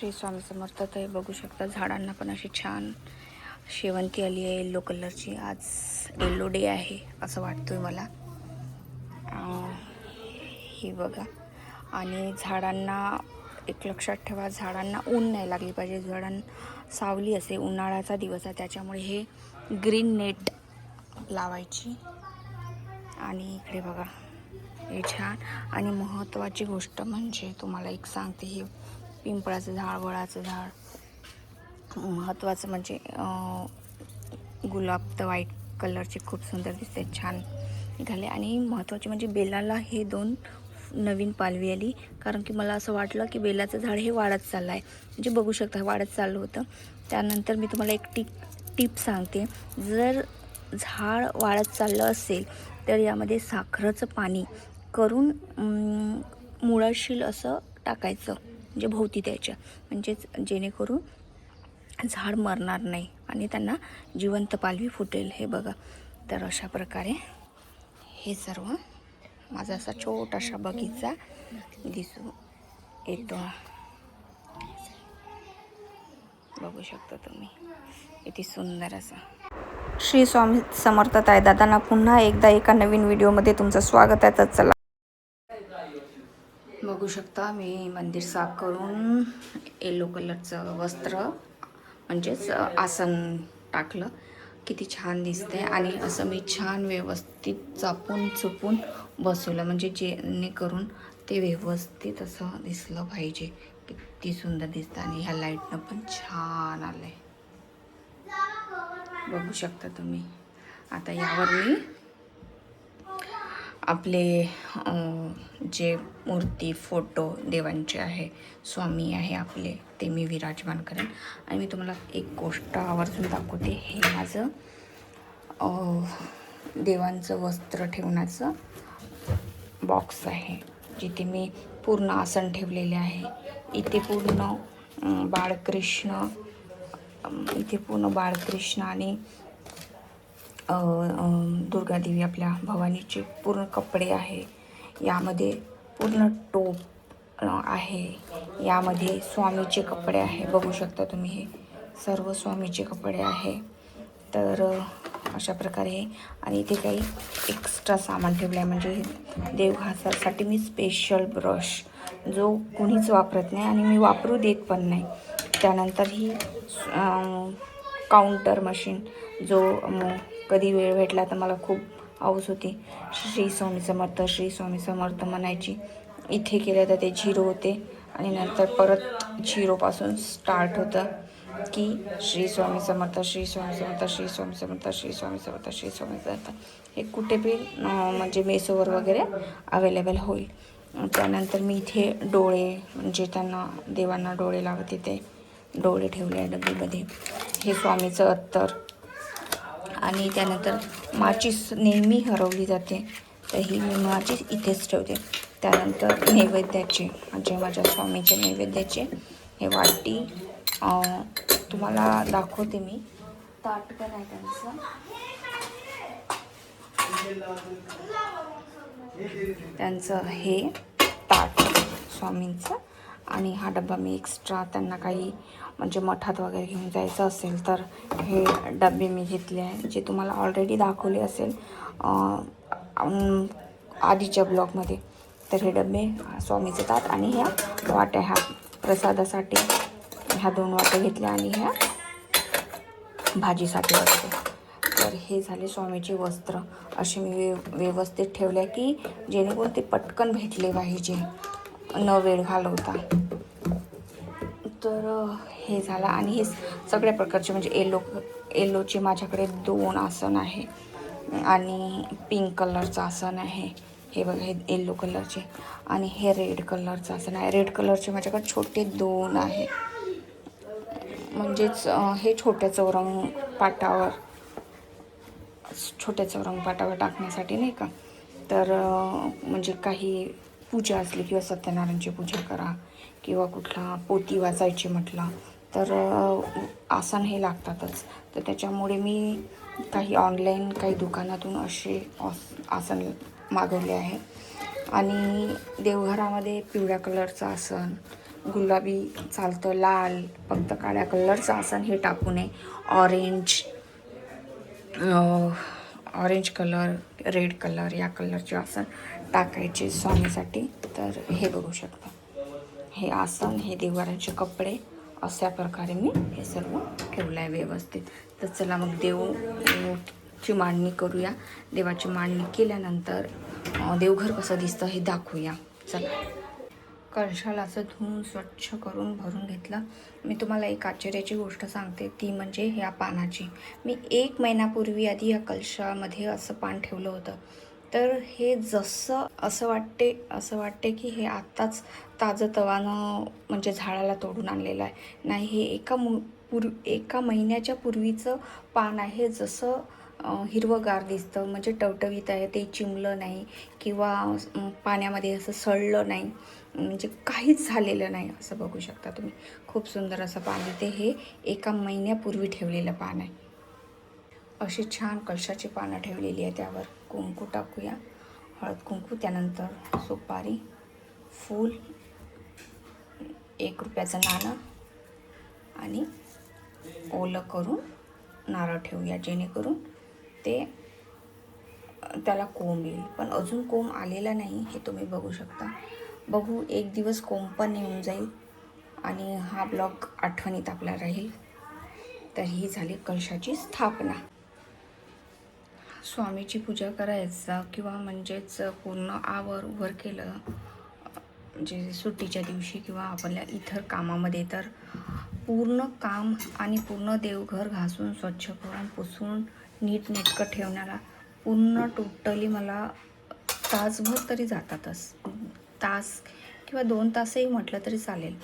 श्री स्वामी समर्थ. हे बघू शकता झाडांना पण अशी छान शेवंती आली आहे येलो कलरची. आज येलो डे आहे असं वाटतोय मला. ही बघा. आणि झाडांना एक लक्षात ठेवा, झाडांना ऊन नाही लागली पाहिजे. झाडांना सावली असे, उन्हाळ्याचा दिवस आहे त्याच्यामुळे हे ग्रीन नेट लावायची. आणि इकडे बघा हे छान. आणि महत्त्वाची गोष्ट म्हणजे तुम्हाला एक सांगते, हे पिंपळाचं झाड, वडाचं झाड. महत्त्वाचं म्हणजे गुलाब तर व्हाईट कलरचे खूप सुंदर दिसते, छान निघाले. आणि महत्त्वाचे म्हणजे बेलाला हे 2 नवीन पालवी आली, कारण की मला असं वाटलं की बेलाचं झाड हे वाढत चाललं आहे. म्हणजे बघू शकता वाढत चाललं होतं. त्यानंतर मी तुम्हाला एक टिप सांगते, जर झाड वाढत चाललं असेल तर यामध्ये साखरेचं पाणी करून मुळाशील असं टाकायचं, म्हणजे भोवती द्यायच्या, म्हणजेच जेणेकरून झाड मरणार नाही आणि त्यांना जिवंत पालवी फुटेल. हे बघा. तर अशा प्रकारे हे सर्व माझा असा छोटासा बगीचा दिसून येतो. बघू शकता तुम्ही किती सुंदर असा. श्री स्वामी समर्थ. ताई दादांना पुन्हा एकदा एका नवीन व्हिडिओमध्ये तुमचं स्वागत आहे. तर चला, बघू शकता मी मंदिर साफ करून येलो कलरचं वस्त्र म्हणजेच आसन टाकलं. किती छान दिसते. आणि असं मी छान व्यवस्थित चापून चुपून बसवलं, म्हणजे जेणेकरून ते व्यवस्थित असं दिसलं पाहिजे. किती सुंदर दिसतं. आणि ह्या लाईटनं पण छान आलं आहे, बघू शकता तुम्ही. आता यावर मी आपले जे मूर्ती फोटो देवांचे आहे, स्वामी आहे आपले, ते मी विराजमान करेन. आणि मी तुम्हाला एक गोष्ट आवर्जून दाखवते. हे माझं देवांचं वस्त्र ठेवण्याचं बॉक्स आहे, जिथे मी पूर्ण आसन ठेवलेले आहे. इथे पूर्ण बाळकृष्ण आणि दुर्गादेवी आपल्या भवानीचे पूर्ण कपडे आहे. यामध्ये पूर्ण टोप आहे. यामध्ये स्वामीचे कपडे आहे, बघू शकता तुम्ही. हे सर्व स्वामीचे कपडे आहे. तर अशा प्रकारे. आणि इथे काही एक्स्ट्रा सामान ठेवलं आहे, म्हणजे देवघासासाठी मी स्पेशल ब्रश जो कोणीच वापरत नाही आणि मी वापरू देत पण नाही. त्यानंतर ही काउंटर मशीन, जो कधी वेळ भेटला तर मला खूप हौस होती श्री स्वामी समर्थ, श्री स्वामी समर्थ म्हणायची. इथे केलं तर ते 0 होते आणि नंतर परत 0पासून स्टार्ट होतं की श्री स्वामी समर्थ, श्री स्वामी समर्थ, श्री स्वामी समर्थ, श्री स्वामी समर्थ, श्री स्वामी समर्थ. हे कुठे पण म्हणजे मेसोवर वगैरे अवेलेबल होईल. त्यानंतर मी इथे डोळे, म्हणजे त्यांना देवांना डोळे लागते ते डोळे ठेवले आहे डब्बीमध्ये. हे स्वामीचं अत्तर. आणि त्यानंतर माचीस नेहमी हरवली जाते, तर ही मी माचीस इथेच ठेवते. त्यानंतर नैवेद्याचे, म्हणजे माझ्या स्वामीचे नैवेद्याचे हे वाटी तुम्हाला दाखवते मी. ताट पण आहे त्यांचं हे ताट स्वामींचं. आणि हा डबा मी एक्स्ट्रा त्यांना काही म्हणजे मठात वगैरे घेऊन जायचं असेल तर हे डबे मी घेतले आहे, जे तुम्हाला ऑलरेडी दाखवले असेल आधीच्या ब्लॉगमध्ये. तर हे डबे, स्वामीचे ताट आणि ह्या वाट्या, ह्या प्रसादासाठी ह्या 2 वाट्या घेतल्या आणि ह्या भाजीसाठी असते. तर हे झाले स्वामीचे वस्त्र. असे मी व्यवस्थित ठेवले की जेणेकरून ते पटकन भेटले पाहिजे, न वेळ घालवता. तर हे झालं. आणि हे सगळ्या प्रकारचे, म्हणजे येलोचे माझ्याकडे 2 आसन आहे आणि पिंक कलरचं आसन आहे. हे बघा, हे येलो कलरचे. आणि हे रेड कलरचं आसन आहे. रेड कलरचे माझ्याकडे छोटे 2 आहे, म्हणजेच हे छोट्या चौरंग पाटावर टाकण्यासाठी, नाही का. तर म्हणजे काही पूजा असली किंवा सत्यनारायणची पूजा करा किंवा कुठला पोथी वाचायची म्हटलं तर आसन हे लागतातच. तर त्याच्यामुळे मी काही ऑनलाईन, काही दुकानातून असे आसन मागवले आहे. आणि देवघरामध्ये पिवळ्या कलरचं आसन, गुलाबी चालतं, लाल फक्त काळ्या कलरचं आसन हे टाकू नये. ऑरेंज कलर, रेड कलर या कलरचे आसन टाकायचे स्वामीसाठी. तर हे बघू शकता, हे आसन, हे देवघराचे कपडे, अशा प्रकारे मी हे सर्व ठेवलं आहे व्यवस्थित. तर चला मग देवची मांडणी करूया. देवाची मांडणी केल्यानंतर देवघर कसं दिसतं हे दाखवूया. चला. कलशाला असं धुवून स्वच्छ करून भरून घेतलं. मी तुम्हाला एक आश्चर्याची गोष्ट सांगते, ती म्हणजे ह्या पानाची. मी 1 महिन्यापूर्वी आधी या कलशामध्ये असं पान ठेवलं होतं. तर हे जसं असं वाटते की हे आत्ताच ताजं तवानं म्हणजे झाडाला तोडून आणलेलं आहे. नाही, हे एका महिन्याच्या पूर्वीचं पान आहे. जसं हिरवंगार दिसतं, म्हणजे टवटवीत आहे, ते चिमलं नाही किंवा पाण्यामध्ये असं सडलं नाही, म्हणजे काहीच झालेलं नाही. असं बघू शकता तुम्ही. खूप सुंदर असं पान इथे हे 1 महिन्यापूर्वी ठेवलेलं पान आहे. अशी छान कलशाची पानं ठेवलेली आहे. त्यावर कुंकू टाकूया, हळद कुंकू, त्यानंतर सुपारी, फूल, 1 रुपयाचं नाणं आणि ओलं करून नारळ ठेवूया, जेणेकरून ते त्याला कोंब येईल. पण अजून कोंब आलेला नाही, हे तुम्ही बघू शकता. बघू, एक दिवस कोंब पण येऊन जाईल आणि हा ब्लॉग आठवणीत आपला राहील. तर ही झाली कलशाची स्थापना. स्वामीची पूजा करायचा किंवा म्हणजेच पूर्ण आवर केलं म्हणजे सुट्टीच्या दिवशी किंवा आपल्या इतर कामामध्ये, तर पूर्ण काम आणि पूर्ण देवघर घासून स्वच्छ करून पुसून नीटनेटकं ठेवण्याला पूर्ण टोटली मला तासभर तरी जातातच. तास किंवा 2 तासही म्हटलं तरी चालेल.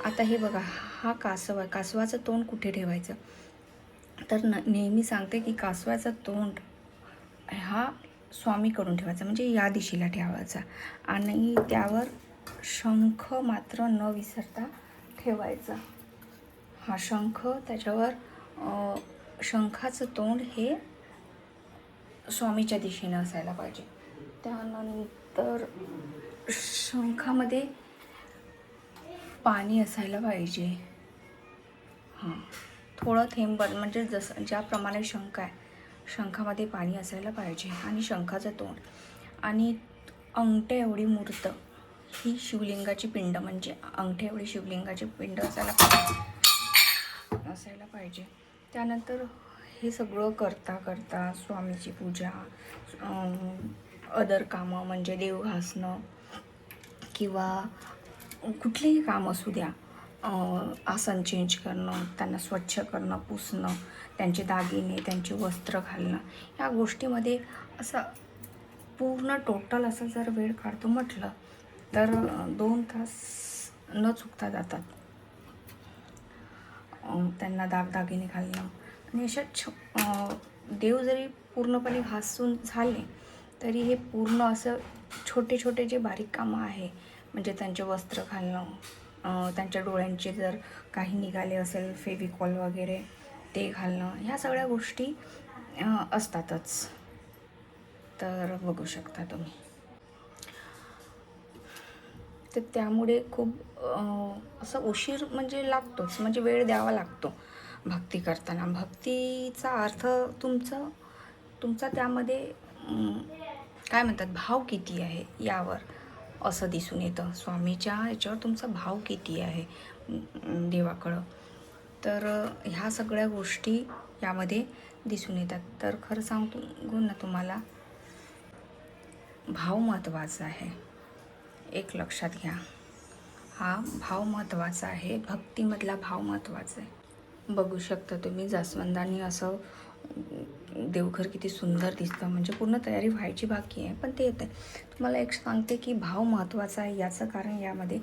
आता हे बघा, हा कासव आहे. कासवाचं तोंड कुठे ठेवायचं? तर नेहमी सांगते की कासवाचं तोंड हा स्वामीकडून ठेवायचा, म्हणजे या दिशेला ठेवायचा आणि त्यावर शंख मात्र न विसरता ठेवायचा. हा शंख, त्याच्यावर शंखाचं तोंड हे स्वामीच्या दिशेनं असायला पाहिजे. त्यानंतर शंखामध्ये पाणी असायला पाहिजे. थोडं थेंबभर, म्हणजे जसं ज्याप्रमाणे शंख आहे, शंखामध्ये पाणी असायला पाहिजे आणि शंखाचं तोंड आणि अंगठ्या एवढी मूर्त ही शिवलिंगाची पिंड, म्हणजे अंगठ्या एवढी शिवलिंगाची पिंड असायला पाहिजे. त्यानंतर हे सगळं करता स्वामीची पूजा, अदर कामं म्हणजे देव घासणं किंवा कुठलेही काम असू द्या, आसन चेंज करणं, त्यांना स्वच्छ करणं, पुसणं, त्यांचे दागिने, त्यांचे वस्त्र घालणं, या गोष्टीमध्ये असं पूर्ण टोटल असं जर वेळ काढतो म्हटलं तर 2 तास न चुकता जातात. त्यांना दागदागिने घालणं आणि अशा देव जरी पूर्णपणे घासून झाले तरी हे पूर्ण असं छोटे छोटे जे बारीक कामं आहे, म्हणजे त्यांचे वस्त्र घालणं, त्यांच्या डोळ्यांचे जर काही निघाले असेल फेविकॉल वगैरे ते घालणं, ह्या सगळ्या गोष्टी असतातच. तर बघू शकता तुम्ही. तर त्यामुळे खूप असं उशीर म्हणजे लागतोच, म्हणजे वेळ द्यावा लागतो भक्ती करताना. भक्तीचा अर्थ तुमचा त्यामध्ये काय म्हणतात, भाव किती आहे यावर असं दिसून येतं. स्वामीच्या याच्यावर तुमचा भाव किती आहे देवाकडं. तर ह्या सगळ्या गोष्टी यामध्ये दिसून येतात. तर खरं सांगू ना तुम्हाला, भाव महत्त्वाचा आहे. एक लक्षात घ्या, हा भाव महत्त्वाचा आहे. भक्तीमधला भाव महत्त्वाचा आहे. बघू शकता तुम्ही, जास्वंदानी असं देवघर किती सुंदर दिसतं, म्हणजे पूर्ण तयारी व्हायची बाकी आहे, पण ते येतं आहे. तुम्हाला एक सांगते की भाव महत्त्वाचा आहे. याचं कारण यामध्ये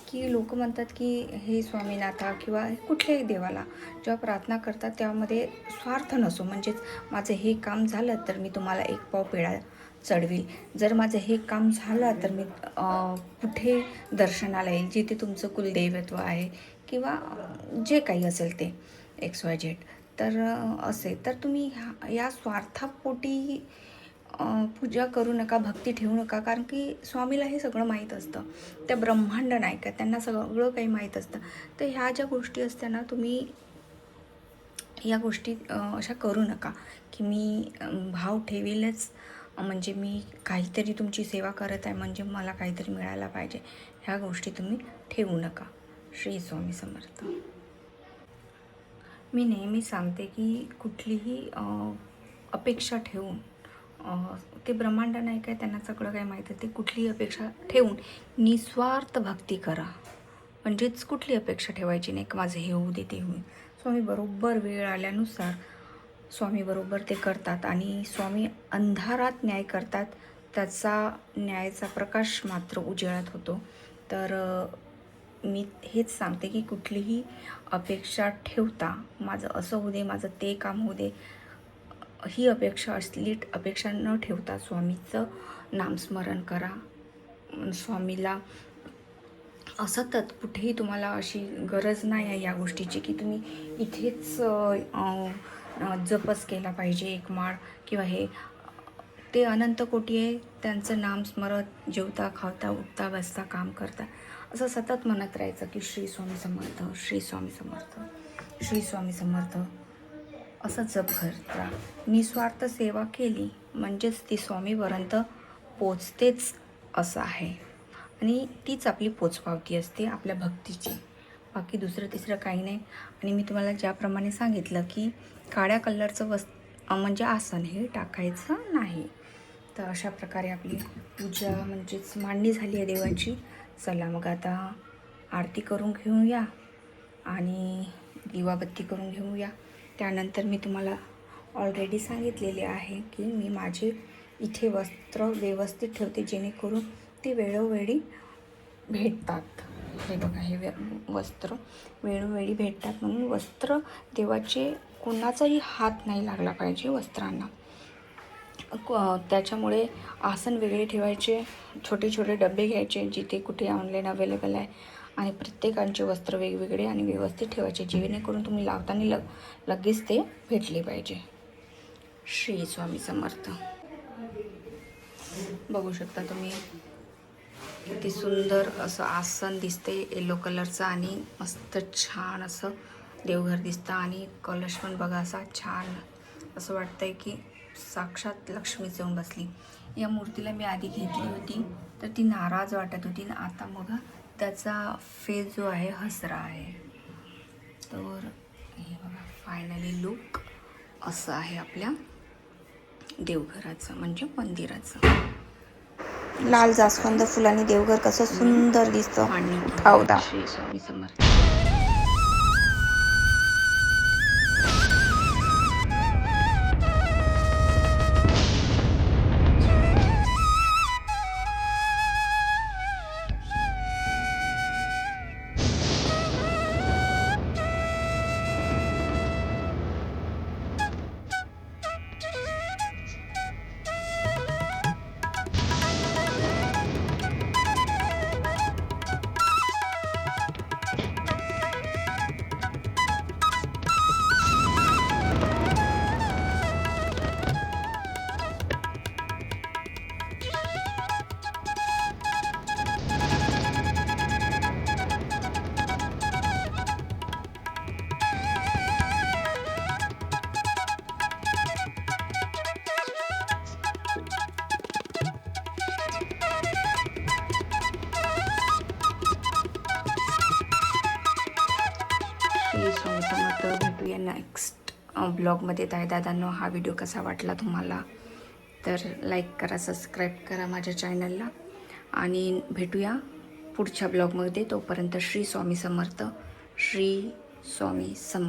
की लोक म्हणतात की हे स्वामीनाथा किंवा कुठल्याही देवाला जेव्हा प्रार्थना करतात त्यामध्ये स्वार्थ नसो, म्हणजेच माझं हे काम झालं तर मी तुम्हाला 1 पाव पेढा चढवील, जर माझं हे काम झालं तर मी कुठे दर्शनाला येईल, जिथे तुमचं कुलदैवत्व आहे किंवा जे काही असेल ते XYZ. तर असे तर तुम्ही या स्वार्थापोटी पूजा करू नका, भक्ती ठेवू नका, कारण की स्वामीला हे सगळं माहीत असतं. त्या ब्रह्मांड नाही का, त्यांना सगळं काही माहीत असतं. तर ह्या ज्या गोष्टी असत्या ना, तुम्ही या गोष्टी अशा करू नका की मी भाव ठेवीलच, म्हणजे मी काहीतरी तुमची सेवा करत आहे म्हणजे मला काहीतरी मिळायला पाहिजे. ह्या गोष्टी तुम्ही ठेवू नका. श्री स्वामी समर्थ. मी नेहमी सांगते की कुठलीही अपेक्षा ठेवून, ते ब्रह्मांड नाही काय, त्यांना सगळं काय माहीत आहे. ते कुठलीही अपेक्षा ठेवून निस्वार्थ भक्ती करा. म्हणजेच कुठली अपेक्षा ठेवायची नाही की माझं हे होऊ दे ते होईल. स्वामी बरोबर वेळ आल्यानुसार स्वामी बरोबर ते करतात आणि स्वामी अंधारात न्याय करतात. त्याचा न्यायाचा प्रकाश मात्र उजेडात होतो. तर मी हेच सांगते की कुठलीही अपेक्षा ठेवता माझं असं होऊ दे, माझं ते काम होऊ दे, ही अपेक्षा असली अपेक्षा न ठेवता स्वामीचं नामस्मरण करा. स्वामीला सतत कुठेही तुम्हाला अशी गरज नाही आहे या गोष्टीची की तुम्ही इथेच जपच केला पाहिजे एक माळ किंवा हे. ते अनंत कोटी आहे, त्यांचं नाम स्मरत जेवता खावता उठता बसता काम करता असं सतत म्हणत राहायचं की श्री स्वामी समर्थ, श्री स्वामी समर्थ, श्री स्वामी समर्थ असं जप करत राहा. निस्वार्थ सेवा केली म्हणजेच ती स्वामीपर्यंत पोचतेच असं आहे. आणि तीच आपली पोचपावती असते आपल्या भक्तीची, बाकी दुसरं तिसरं काही नाही. आणि मी तुम्हाला ज्याप्रमाणे सांगितलं की काळ्या कलरचं म्हणजे आसन हे टाकायचं नाही. तर अशा प्रकारे आपली पूजा म्हणजेच मांडणी झाली आहे देवाची. चला मग आता आरती करून घेऊया आणि दिवाबत्ती करून घेऊया. त्यानंतर मी तुम्हाला ऑलरेडी सांगितलेले आहे की मी माझे इथे वस्त्र व्यवस्थित ठेवते जेणेकरून ते वेळोवेळी भेटतात. हे बघा, हे वस्त्र वेळोवेळी भेटतात म्हणून वस्त्र देवाचे कोणाचाही हात नाही लागला पाहिजे वस्त्रांना. त्याच्यामुळे आसन वेगळे ठेवायचे, छोटे छोटे डबे घ्यायचे जिथे कुठे ऑनलाईन अवेलेबल आहे आणि प्रत्येकांचे वस्त्र वेगवेगळे आणि व्यवस्थित ठेवायचे जेणेकरून तुम्ही लावताना लगेच ते भेटले पाहिजे. श्री स्वामी समर्थ. बघू शकता तुम्ही किती सुंदर असं आसन दिसते येलो कलरचं आणि मस्त छान असं देवघर दिसतं आणि कलश पण बघा असा छान असं वाटतंय की साक्षात लक्ष्मीच येऊन बसली. या मूर्तीला मी आधी घेतली होती तर ती नाराज वाटत होती ना, आता बघा त्याचा फेस जो आहे हसरा आहे. तर हे बघा फायनली लुक असं आहे आपल्या देवघराचं म्हणजे मंदिराचं. लाल जास्वंद फुलांनी देवघर कसं सुंदर दिसतं. फावदा. श्री स्वामी समर्थ. भेटूया नेक्स्ट ब्लॉगमध्ये. दादांनो हा व्हिडिओ कसा वाटला तुम्हाला तर लाईक करा, सबस्क्राईब करा माझ्या चॅनलला आणि भेटूया पुढच्या ब्लॉगमध्ये. तोपर्यंत श्री स्वामी समर्थ, श्री स्वामी समर्थ.